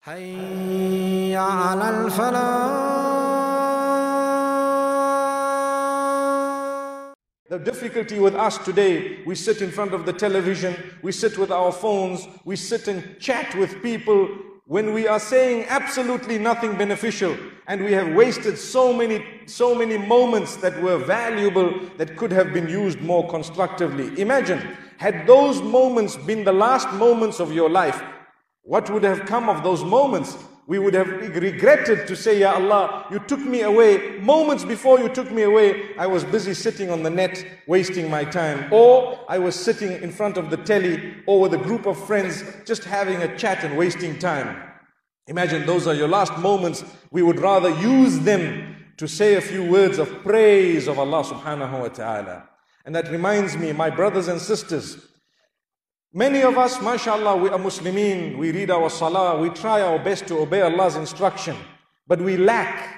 حي على الفلاح. The difficulty with us today, we sit in front of the television, we sit with our phones, we sit and chat with people when we are saying absolutely nothing beneficial, and we have wasted so many moments that were valuable, that could have been used more constructively. Imagine, had those moments been the last moments of your life, what would have come of those moments? We would have regretted to say, Ya Allah, you took me away. Moments before you took me away, I was busy sitting on the net, wasting my time. Or I was sitting in front of the telly, or with a group of friends, just having a chat and wasting time. Imagine those are your last moments. We would rather use them to say a few words of praise of Allah subhanahu wa ta'ala. And that reminds me, my brothers and sisters, many of us, mashallah, we are Muslimin, we read our salah, we try our best to obey Allah's instruction, but we lack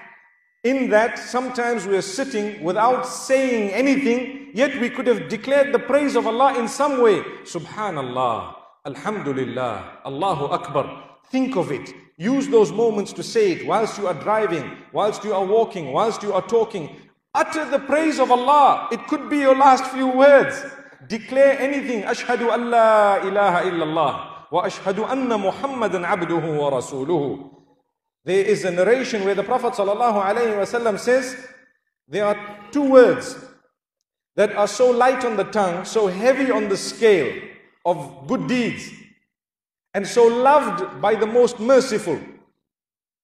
in that. Sometimes we are sitting without saying anything, yet we could have declared the praise of Allah in some way. Subhanallah, Alhamdulillah, Allahu Akbar. Think of it. Use those moments to say it whilst you are driving, whilst you are walking, whilst you are talking. Utter the praise of Allah. It could be your last few words. Declare anything. Ashhadu an la ilaha illallah wa ashhadu anna Muhammadan abduhu wa rasuluhu. There is a narration where the Prophet sallallahu alaihi wasallam says, there are two words that are so light on the tongue, so heavy on the scale of good deeds, and so loved by the most merciful.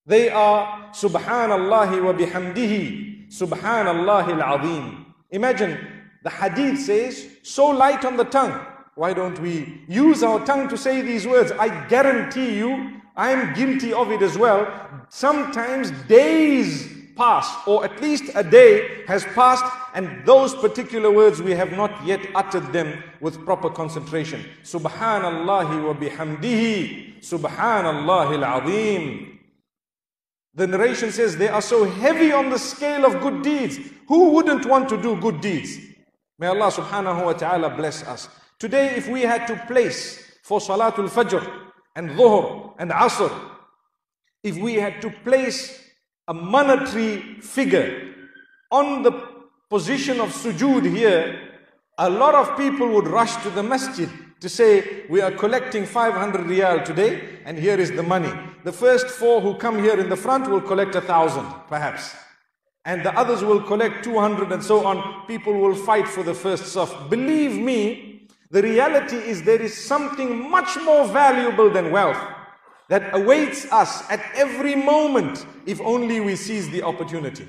They are Subhanallahi wa bihamdihi, Subhanallahi al-Azim. Imagine, the hadith says, so light on the tongue. Why don't we use our tongue to say these words? I guarantee you, I am guilty of it as well. Sometimes days pass, or at least a day has passed, and those particular words we have not yet uttered them with proper concentration. Subhanallahi wa bihamdihi, Subhanallahi al-Azim. The narration says they are so heavy on the scale of good deeds. Who wouldn't want to do good deeds? May Allah subhanahu wa ta'ala bless us. Today, if we had to place for Salatul Fajr and Dhuhr and Asr, if we had to place a monetary figure on the position of sujood here, a lot of people would rush to the masjid to say, we are collecting 500 riyal today, and here is the money. The first four who come here in the front will collect 1,000, perhaps. And the others will collect 200 and so on. People will fight for the first saf. Believe me, the reality is there is something much more valuable than wealth that awaits us at every moment if only we seize the opportunity.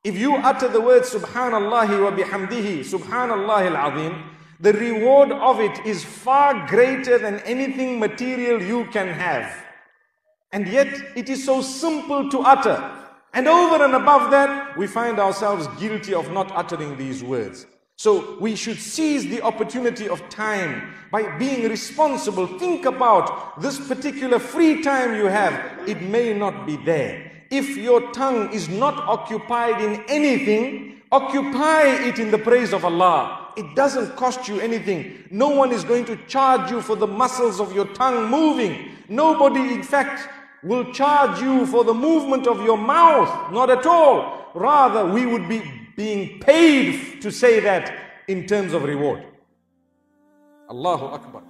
If you utter the word Subhanallahi wa bihamdihi, Subhanallahi al-Azim, the reward of it is far greater than anything material you can have. And yet it is so simple to utter. And over and above that, we find ourselves guilty of not uttering these words. So we should seize the opportunity of time by being responsible. Think about this particular free time you have. It may not be there. If your tongue is not occupied in anything, occupy it in the praise of Allah. It doesn't cost you anything. No one is going to charge you for the muscles of your tongue moving. Nobody, in fact, will charge you for the movement of your mouth. Not at all. Rather, we would be being paid to say that in terms of reward. Allahu Akbar.